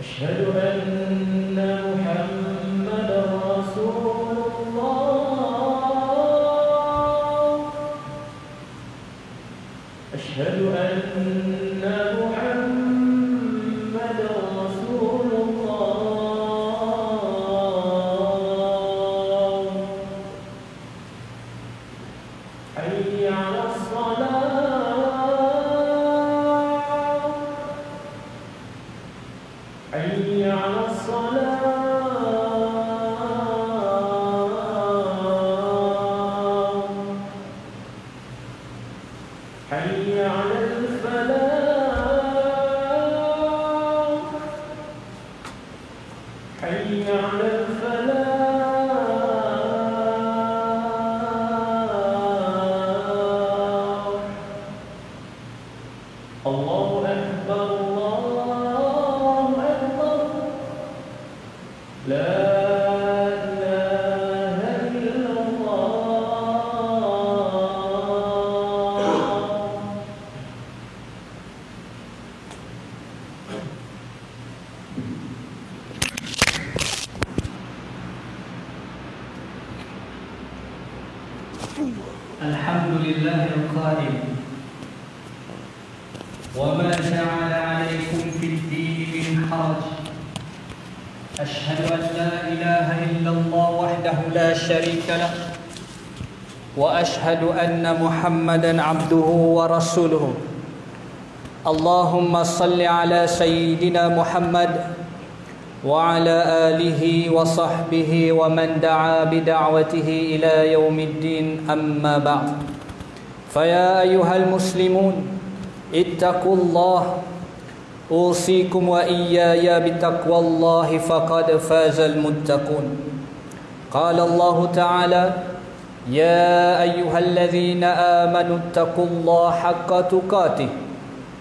أشهد أن محمدا رسول الله. أشهد أن محمدا رسول الله. حي على الصلاة. حي على الصلاة. حي على الفلاح. حي على الفلاح. الله أكبر الله أكبر. لا إله إلا الله. الحمد لله القائل وما جعل عليكم في الدين من حرج. أشهد أن لا إله إلا الله وحده لا شريك له وأشهد أن محمدا عبده ورسوله. اللهم صل على سيدنا محمد وعلى آله وصحبه ومن دعا بدعوته إلى يوم الدين. أما بعد، فيا أيها المسلمون اتقوا الله، أوصيكم وإياي بتقوى الله فقد فاز المتقون. قال الله تعالى: يا أيها الذين آمنوا اتقوا الله حق تقاته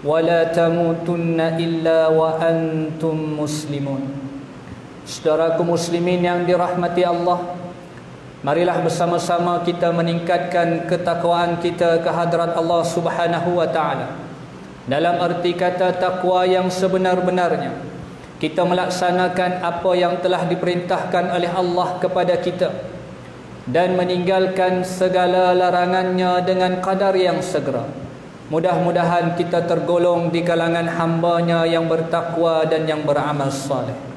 ولا تموتن إلا وأنتم مسلمون. Saudaraku muslimin yang dirahmati Allah, marilah bersama-sama kita meningkatkan ketakwaan kita ke hadrat Allah Subhanahu wa taala. Dalam arti kata takwa yang sebenar-benarnya, kita melaksanakan apa yang telah diperintahkan oleh Allah kepada kita dan meninggalkan segala larangannya dengan qadar yang segera. Mudah-mudahan kita tergolong di kalangan hamba-Nya yang bertakwa dan yang beramal saleh.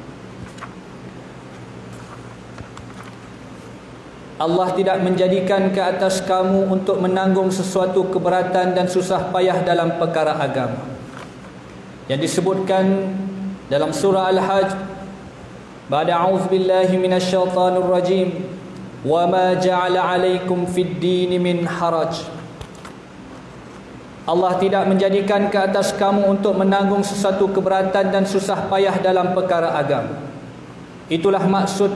Allah tidak menjadikan ke atas kamu untuk menanggung sesuatu keberatan dan susah payah dalam perkara agama. Yang disebutkan dalam surah Al-Hajj, ba'da a'udzubillahi minasyaitonir rajim, wa ma ja'ala 'alaikum fid dini min haraj. Allah tidak menjadikan ke atas kamu untuk menanggung sesuatu keberatan dan susah payah dalam perkara agama. Itulah maksud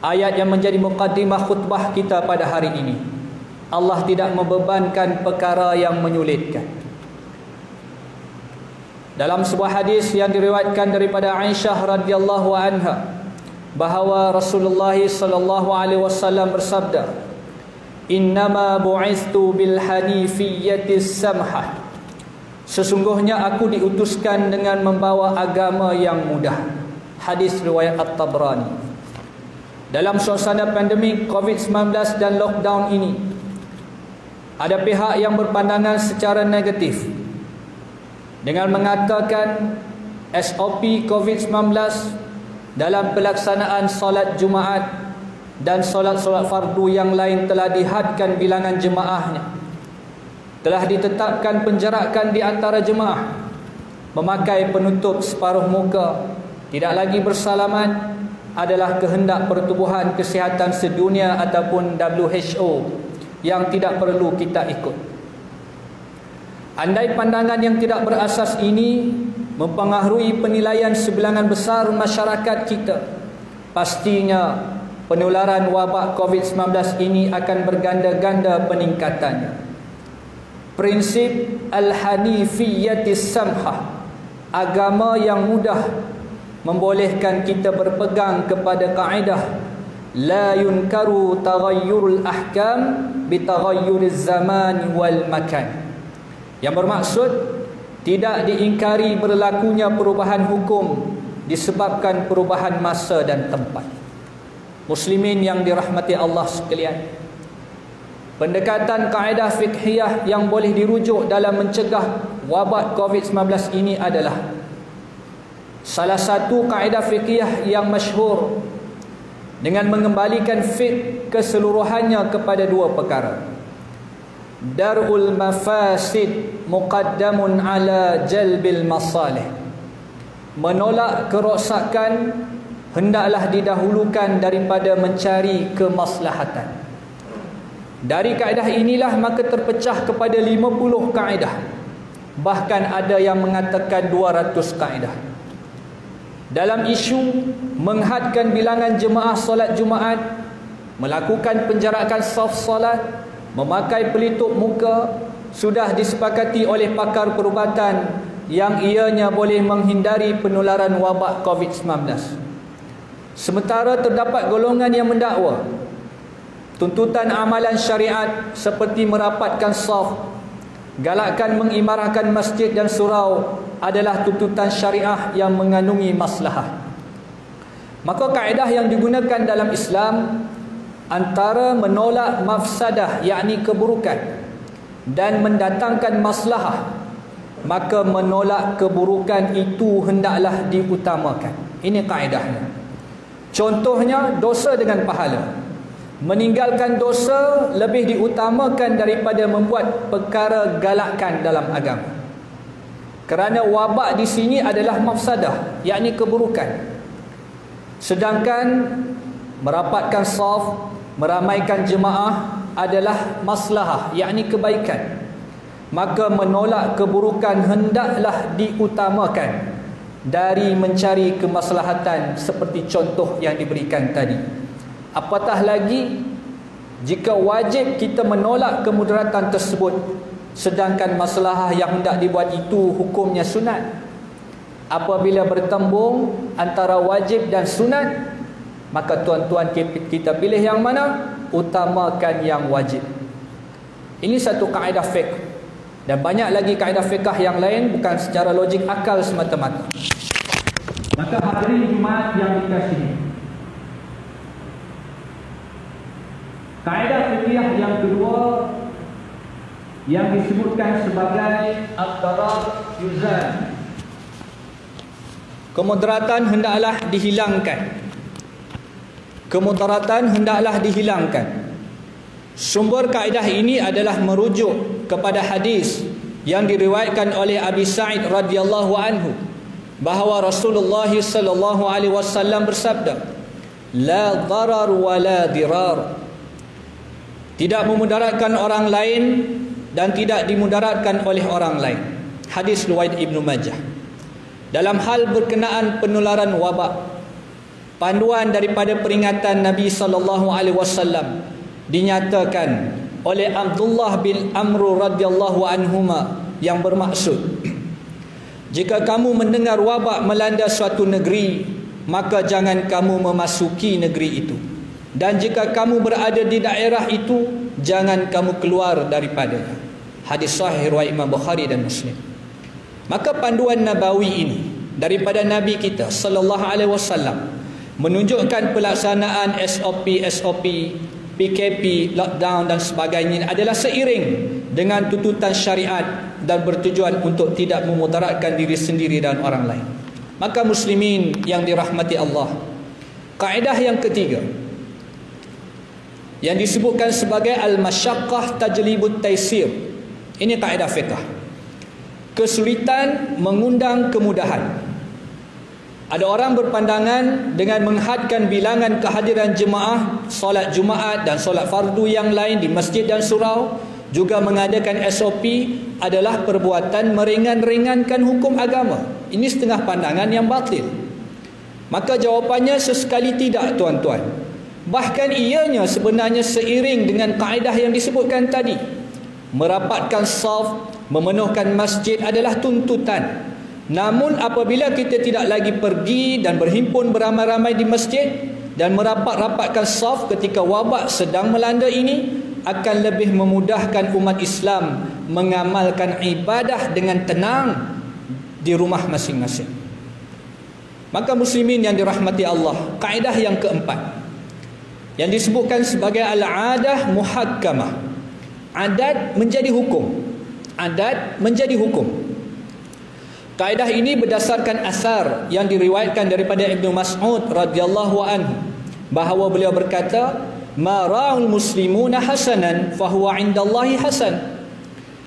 ayat yang menjadi muqaddimah khutbah kita pada hari ini. Allah tidak membebankan perkara yang menyulitkan. Dalam sebuah hadis yang diriwayatkan daripada Aisyah radhiyallahu anha, bahawa Rasulullah sallallahu alaihi wasallam bersabda, "Innama bu'istu bil hanifiyyatis samhah." Sesungguhnya aku diutuskan dengan membawa agama yang mudah. Hadis riwayat At-Tabrani. Dalam suasana pandemik COVID-19 dan lockdown ini, ada pihak yang berpandangan secara negatif dengan mengatakan SOP COVID-19 dalam pelaksanaan solat Jumaat dan solat-solat fardu yang lain telah dihadkan bilangan jemaahnya. Telah ditetapkan penjarakan di antara jemaah, memakai penutup separuh muka, tidak lagi bersalaman, adalah kehendak Pertubuhan Kesihatan Sedunia ataupun WHO yang tidak perlu kita ikut. Andai pandangan yang tidak berasas ini mempengaruhi penilaian sebilangan besar masyarakat kita, pastinya penularan wabak COVID-19 ini akan berganda-ganda peningkatannya. Prinsip Al-Hanifiyyatis Samhah, agama yang mudah, membolehkan kita berpegang kepada kaedah la yunkaru taghayyurul ahkam bitaghayyuriz zaman wal makan, yang bermaksud tidak diingkari berlakunya perubahan hukum disebabkan perubahan masa dan tempat. Muslimin yang dirahmati Allah sekalian, pendekatan kaedah fiqhiyah yang boleh dirujuk dalam mencegah wabak COVID-19 ini adalah salah satu kaedah fiqhiyah yang masyhur dengan mengembalikan fiqh keseluruhannya kepada dua perkara. Dar'ul mafasid muqaddamun ala jalbil masalih. Menolak kerosakan hendaklah didahulukan daripada mencari kemaslahatan. Dari kaedah inilah maka terpecah kepada 50 kaedah. Bahkan ada yang mengatakan 200 kaedah. Dalam isu menghadkan bilangan jemaah solat Jumaat, melakukan penjarakan saf solat, memakai pelitup muka, sudah disepakati oleh pakar perubatan yang ianya boleh menghindari penularan wabak COVID-19. Sementara terdapat golongan yang mendakwa tuntutan amalan syariat seperti merapatkan saf, galakkan mengimarahkan masjid dan surau adalah tuntutan syariah yang mengandungi maslahah. Maka kaedah yang digunakan dalam Islam antara menolak mafsadah, yakni keburukan, dan mendatangkan maslahah, maka menolak keburukan itu hendaklah diutamakan. Ini kaedahnya. Contohnya dosa dengan pahala. Meninggalkan dosa lebih diutamakan daripada membuat perkara galakan dalam agama. Kerana wabak di sini adalah mafsadah, yakni keburukan. Sedangkan merapatkan saf, meramaikan jemaah adalah maslahah, yakni kebaikan. Maka menolak keburukan hendaklah diutamakan dari mencari kemaslahatan seperti contoh yang diberikan tadi. Apatah lagi jika wajib kita menolak kemudaratan tersebut, sedangkan maslahah yang hendak dibuat itu hukumnya sunat. Apabila bertembung antara wajib dan sunat, maka tuan-tuan kita pilih yang mana? Utamakan yang wajib. Ini satu kaedah fiqh. Dan banyak lagi kaedah fiqh yang lain, bukan secara logik akal semata-mata. Maka hadirin Jumaat yang dikasihi, kaedah fiqhiyah yang kedua yang disebutkan sebagai ad-darar yuzal. Kemudaratan hendaklah dihilangkan. Kemudaratan hendaklah dihilangkan. Sumber kaedah ini adalah merujuk kepada hadis yang diriwayatkan oleh Abi Sa'id radhiyallahu anhu bahawa Rasulullah sallallahu alaihi wasallam bersabda, "La darar wa la dirar." Tidak memudaratkan orang lain dan tidak dimudaratkan oleh orang lain. Hadis riwayat Ibnu Majah. Dalam hal berkenaan penularan wabak, panduan daripada peringatan Nabi sallallahu alaihi wasallam dinyatakan oleh Abdullah bin Amr radhiyallahu anhuma yang bermaksud, jika kamu mendengar wabak melanda suatu negeri, maka jangan kamu memasuki negeri itu. Dan jika kamu berada di daerah itu, jangan kamu keluar daripadanya. Hadis sahih riwayat Imam Bukhari dan Muslim. Maka panduan nabawi ini daripada Nabi kita sallallahu alaihi wasallam menunjukkan pelaksanaan SOP, PKP, lockdown dan sebagainya adalah seiring dengan tuntutan syariat dan bertujuan untuk tidak memudaratkan diri sendiri dan orang lain. Maka muslimin yang dirahmati Allah, kaedah yang ketiga yang disebutkan sebagai al-masyaqqah tajlibut taisir. Ini kaedah fiqh. Kesulitan mengundang kemudahan. Ada orang berpandangan dengan menghadkan bilangan kehadiran jemaah solat Jumaat dan solat fardu yang lain di masjid dan surau, juga mengadakan SOP adalah perbuatan meringan-ringankan hukum agama. Ini setengah pandangan yang batil. Maka jawapannya sesekali tidak, tuan-tuan. Bahkan ianya sebenarnya seiring dengan kaedah yang disebutkan tadi. Merapatkan saf, memenuhkan masjid adalah tuntutan. Namun apabila kita tidak lagi pergi dan berhimpun beramai-ramai di masjid dan merapat-rapatkan saf ketika wabak sedang melanda ini, akan lebih memudahkan umat Islam mengamalkan ibadah dengan tenang di rumah masing-masing. Maka muslimin yang dirahmati Allah, kaedah yang keempat yang disebutkan sebagai al-adah muhakkamah. Adat menjadi hukum. Adat menjadi hukum. Kaedah ini berdasarkan asar yang diriwayatkan daripada Ibnu Mas'ud radhiyallahu anhu, bahawa beliau berkata, "Ma ra'ul muslimuna hasanan fahuwa 'indallahi hasan."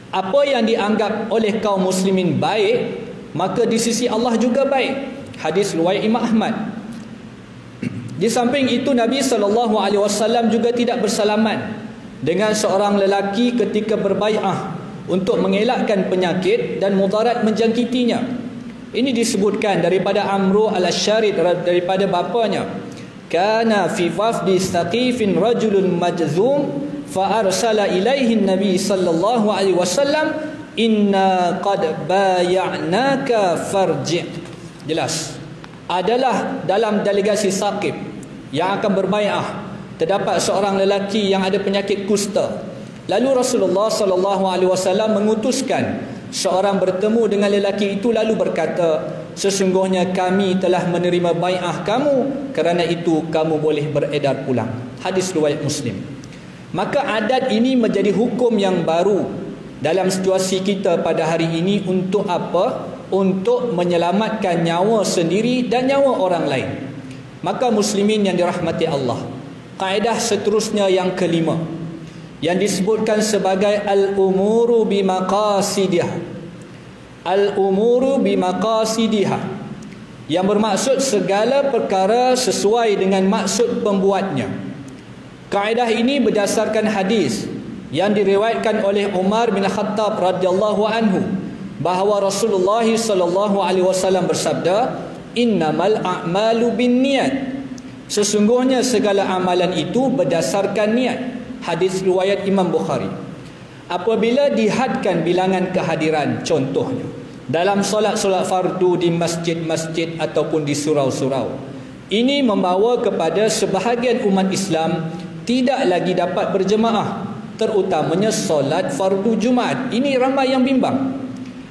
Apa yang dianggap oleh kaum muslimin baik, maka di sisi Allah juga baik. Hadis riwayat Imam Ahmad. Di samping itu Nabi SAW juga tidak bersalaman dengan seorang lelaki ketika berbai'ah untuk mengelakkan penyakit dan mudarat menjangkitinya. Ini disebutkan daripada Amru al-Asharid, daripada bapanya. Kana fi wafdi Saqifin rajulun majzum fa arsala ilaihi Nabi sallallahu alaihi wasallam, inna qad bay'naka farji'. Jelas. Adalah dalam delegasi Saqif yang akan berbai'ah terdapat seorang lelaki yang ada penyakit kusta. Lalu Rasulullah sallallahu alaihi wasallam mengutuskan seorang bertemu dengan lelaki itu, lalu berkata, sesungguhnya kami telah menerima bai'ah kamu, kerana itu kamu boleh beredar pulang. Hadis riwayat Muslim. Maka adat ini menjadi hukum yang baru dalam situasi kita pada hari ini. Untuk apa? Untuk menyelamatkan nyawa sendiri dan nyawa orang lain. Maka muslimin yang dirahmati Allah, kaedah seterusnya yang kelima yang disebutkan sebagai al-umuru bimaqasidihah. Al-umuru bimaqasidihah, yang bermaksud segala perkara sesuai dengan maksud pembuatnya. Kaedah ini berdasarkan hadis yang diriwayatkan oleh Umar bin Khattab radhiyallahu anhu, bahawa Rasulullah sallallahu alaihi wasallam bersabda, innamal a'malu binniyat. Sesungguhnya segala amalan itu berdasarkan niat. Hadis riwayat Imam Bukhari. Apabila dihadkan bilangan kehadiran, contohnya dalam solat-solat fardu di masjid-masjid ataupun di surau-surau, ini membawa kepada sebahagian umat Islam tidak lagi dapat berjemaah, terutamanya solat fardu Jumaat. Ini ramai yang bimbang.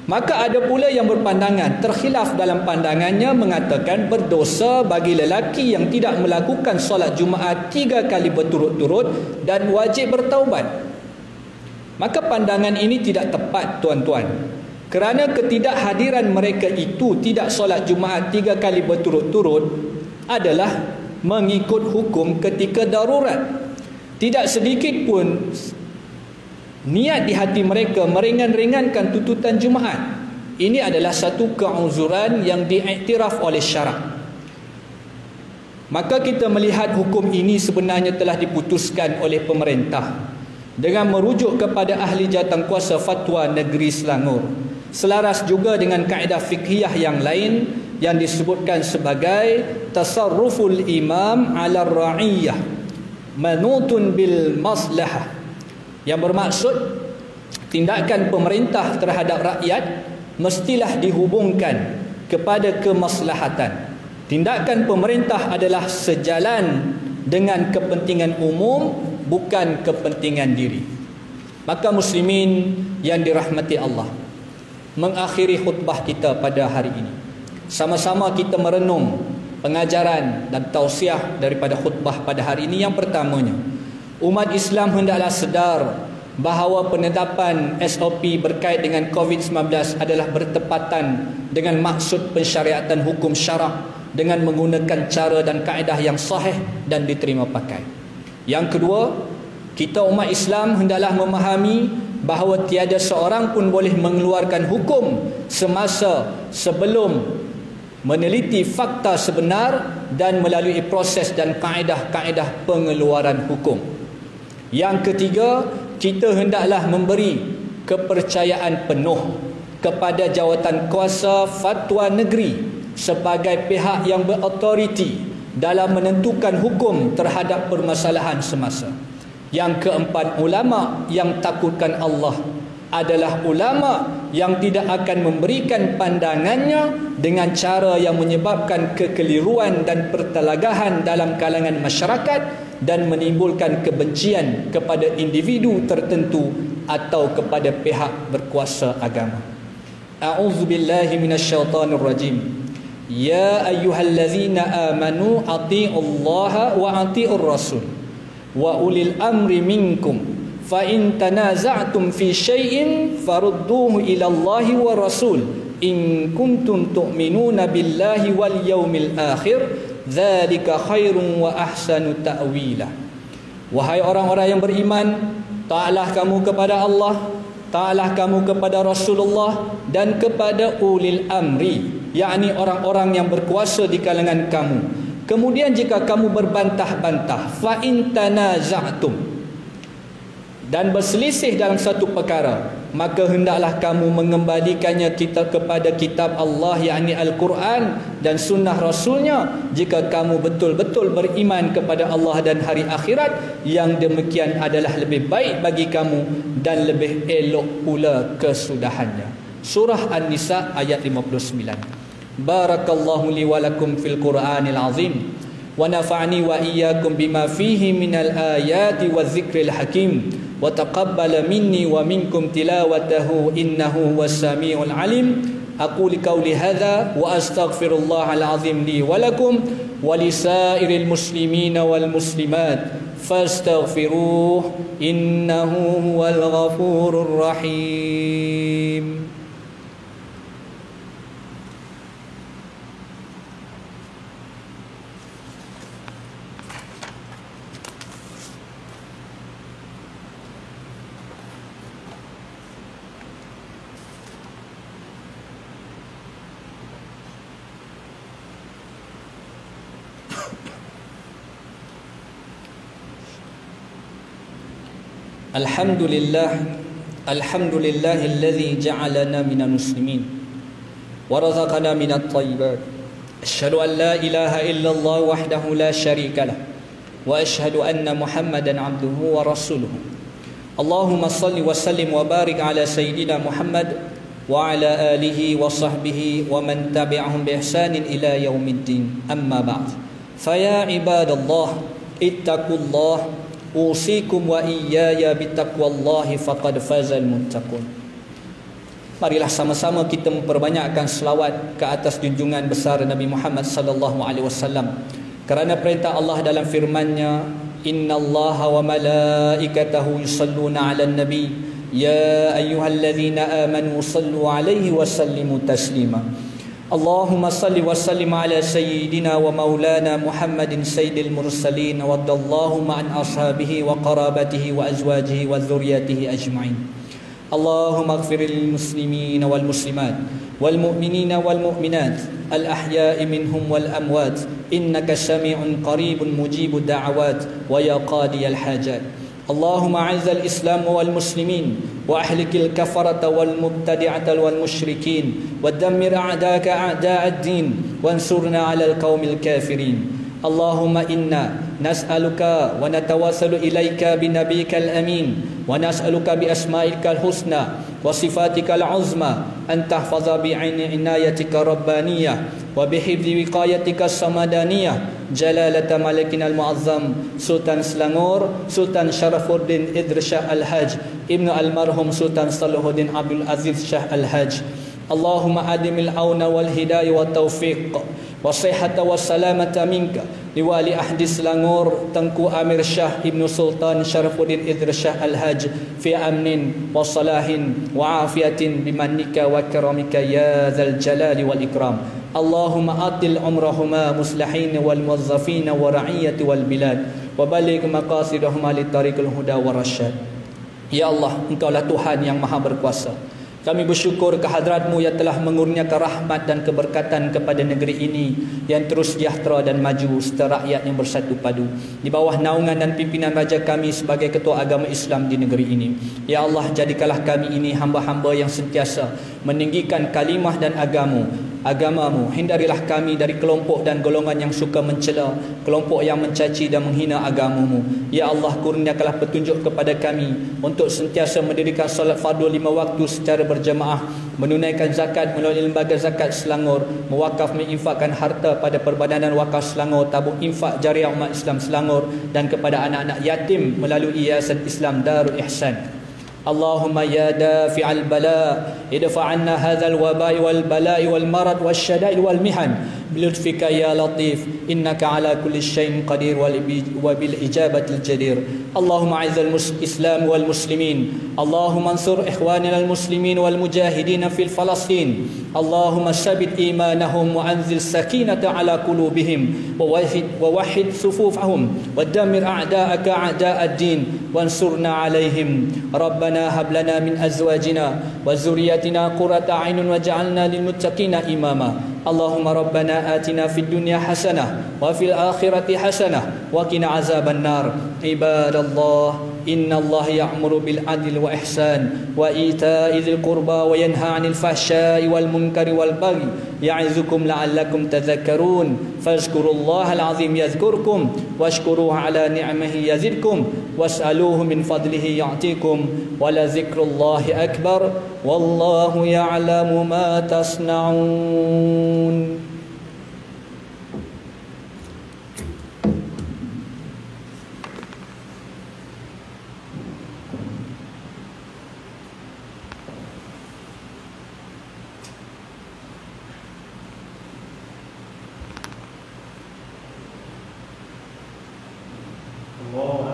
Maka ada pula yang berpandangan, terkhilaf dalam pandangannya, mengatakan berdosa bagi lelaki yang tidak melakukan solat Jumaat 3 kali berturut-turut dan wajib bertaubat. Maka pandangan ini tidak tepat, tuan-tuan. Kerana ketidakhadiran mereka itu tidak solat Jumaat 3 kali berturut-turut adalah mengikut hukum ketika darurat. Tidak sedikit pun niat di hati mereka meringan-ringankan tuntutan Jumaat. Ini adalah satu keuzuran yang diiktiraf oleh syarak. Maka kita melihat hukum ini sebenarnya telah diputuskan oleh pemerintah dengan merujuk kepada ahli jawatankuasa fatwa negeri Selangor, selaras juga dengan kaedah fiqhiyah yang lain yang disebutkan sebagai tasarruful imam ala ra'iyah manutun bil maslahah, yang bermaksud tindakan pemerintah terhadap rakyat mestilah dihubungkan kepada kemaslahatan. Tindakan pemerintah adalah sejalan dengan kepentingan umum, bukan kepentingan diri. Maka muslimin yang dirahmati Allah, mengakhiri khutbah kita pada hari ini, sama-sama kita merenung pengajaran dan tausiah daripada khutbah pada hari ini. Yang pertamanya, umat Islam hendaklah sedar bahawa penetapan SOP berkait dengan COVID-19 adalah bertepatan dengan maksud pensyariatan hukum syarak dengan menggunakan cara dan kaedah yang sahih dan diterima pakai. Yang kedua, kita umat Islam hendaklah memahami bahawa tiada seorang pun boleh mengeluarkan hukum semasa sebelum meneliti fakta sebenar dan melalui proses dan kaedah-kaedah pengeluaran hukum. Yang ketiga, kita hendaklah memberi kepercayaan penuh kepada jawatan kuasa fatwa negeri sebagai pihak yang berautoriti dalam menentukan hukum terhadap permasalahan semasa. Yang keempat, ulama yang takutkan Allah adalah ulama yang tidak akan memberikan pandangannya dengan cara yang menyebabkan kekeliruan dan pertelagahan dalam kalangan masyarakat dan menimbulkan kebencian kepada individu tertentu atau kepada pihak berkuasa agama. A'udzubillahi minasyaitonirrajim. Ya ayyuhallazina amanu ati'ullaha wa ati'ur rasul wa ulil amri minkum fa in tanaza'tum fi syai'in farudduhu ila Allahi wa rasul in kuntum tu'minuna billahi wal yaumil akhir dzalika khairun wa ahsanu ta'wila. Wahai orang-orang yang beriman, taatlah kamu kepada Allah, taatlah kamu kepada Rasulullah dan kepada ulil amri, yakni orang-orang yang berkuasa di kalangan kamu. Kemudian jika kamu berbantah-bantah, fa in tanaza'tum, dan berselisih dalam satu perkara, maka hendaklah kamu mengembalikannya kepada kitab Allah, yakni Al-Quran dan sunnah Rasulnya. Jika kamu betul-betul beriman kepada Allah dan hari akhirat, yang demikian adalah lebih baik bagi kamu dan lebih elok pula kesudahannya. Surah An-Nisa ayat 59. Barakallahu li wa lakum fil Qur'anil azim wa nafa'ani wa iyyakum bima fihi minal ayati wa dzikril hakim wa taqabbala minni wa minkum tilawatahu innahu was samiul alim. Aqulu qawli hadza wa astaghfirullahal azim li wa lakum wa lisairil muslimina wal muslimat fastaghfiruhu innahu huwal ghafurur rahim. Alhamdulillahilladzi ja'alana minal muslimin wa razaqana minat thayyibat. Asyhadu an la ilaha illallah wahdahu la syarikalah wa asyhadu anna Muhammadan abduhu wa rasuluhu. Allahumma salli wa sallim wa barik ala sayyidina Muhammad wa ala alihi wa sahbihi wa man tabi'ahum bi ihsanin ila yaumiddin. Amma ba'd. Fa ya ibadallah ittaqullah usikum wa iyaya bitaqwallahi faqad fazal muttaqun. Marilah sama-sama kita memperbanyakkan selawat ke atas junjungan besar Nabi Muhammad sallallahu alaihi wasallam, kerana perintah Allah dalam firman-Nya, innallaha wa malaikatahu yusalluna 'alan nabi ya ayyuhalladzina amanu sallu 'alaihi wa sallimu taslima. Allahumma salli wa sallim ala sayyidina wa maulana Muhammadin sayyidil mursalin wa radallahu an ashabihi wa qarabatihi wa azwajihi wa dhurriyyatihi ajma'in. Allahumma ighfir lil muslimin wal muslimat wal mu'minina wal mu'minat al ahya'i minhum wal amwat innaka sami'un qaribun mujibud da'awat wa ya qadiyal hajat. Allahumma a'izz al-islam wal muslimin wa ahlikil kafarata wal mubtadi'ata wal musyrikin wa dammir a'daka a'da'ad-din wansurna 'alal qaumil kafirin. Allahumma inna nas'aluka wa natawassalu ilaika bi nabiyyikal amin wa nas'aluka bi asma'ikal husna wa sifatikal uzma an tahfaza bi 'inayatika rabbaniyah wa bi hifdzi wiqayatika samadaniyah Jalalata Malikin Al-Mu'azzam Sultan Selangor Sultan Syarafuddin Idris Shah Al-Haj Ibnu Almarhum Sultan Salahuddin Abdul Aziz Shah Al-Haj. Allahumma adimil auna wal hidayah wa taufiq wa sihhata wa salamata minka liwali ahdi Selangor Tengku Amir Shah Ibnu Sultan Syarafuddin Idris Shah Al-Haj fi amnin wa salahin wa afiyatin bimannika wa karamika ya dzal jalali wal ikram. Allahumma atil umrahuma muslihin wal muwazzafin wa ra'iyati wal bilad wa baligh maqasidahuma li tariqil huda wa rasyad. Ya Allah, Engkaulah Tuhan yang Maha Berkuasa. Kami bersyukur kehadrat-Mu yang telah mengurniakan rahmat dan keberkatan kepada negeri ini yang terus sejahtera dan maju serta rakyat yang bersatu padu di bawah naungan dan pimpinan raja kami sebagai ketua agama Islam di negeri ini. Ya Allah, jadikanlah kami ini hamba-hamba yang sentiasa meninggikan kalimah dan agamamu. Hindarilah kami dari kelompok dan golongan yang suka mencela, kelompok yang mencaci dan menghina agamamu. Ya Allah, kurniakanlah petunjuk kepada kami untuk sentiasa mendirikan solat fardu 5 waktu secara berjemaah, menunaikan zakat melalui lembaga zakat Selangor, mewakaf menginfakkan harta pada Perbadanan Wakaf Selangor, tabung infak jariah umat Islam Selangor, dan kepada anak-anak yatim melalui Yayasan Islam Darul Ihsan. Allahumma ya dafi'al bala idfa' 'anna hadzal waba'i wal bala'i wal marad wasyada'i wal mihan بلطفك يا لطيف إنك على كل شيء قدير وبالإجابة الجدير. اللهم أعز الإسلام والمسلمين، اللهم انصر إخواننا المسلمين والمجاهدين في فلسطين، اللهم ثبت إيمانهم وأنزل السكينة على قلوبهم ووحد صفوفهم ودمر أعداءك أعداء الدين وانصرنا عليهم. ربنا هب لنا من أزواجنا وذرياتنا قرة أعين واجعلنا للمتقين إماما. اللهم ربنا آتنا في الدنيا حسنة وفي الآخرة حسنة وقنا عذاب النار. عباد الله، إن الله يأمر بالعدل والإحسان وإيتاء ذي القربى وينهى عن الفحشاء والمنكر والبغي يعظكم لعلكم تذكرون. فاذكروا الله العظيم يذكركم واشكروه على نعمه يزدكم واسألوه من فضله يعطيكم ولذكر الله أكبر والله يعلم ما تصنعون. Allah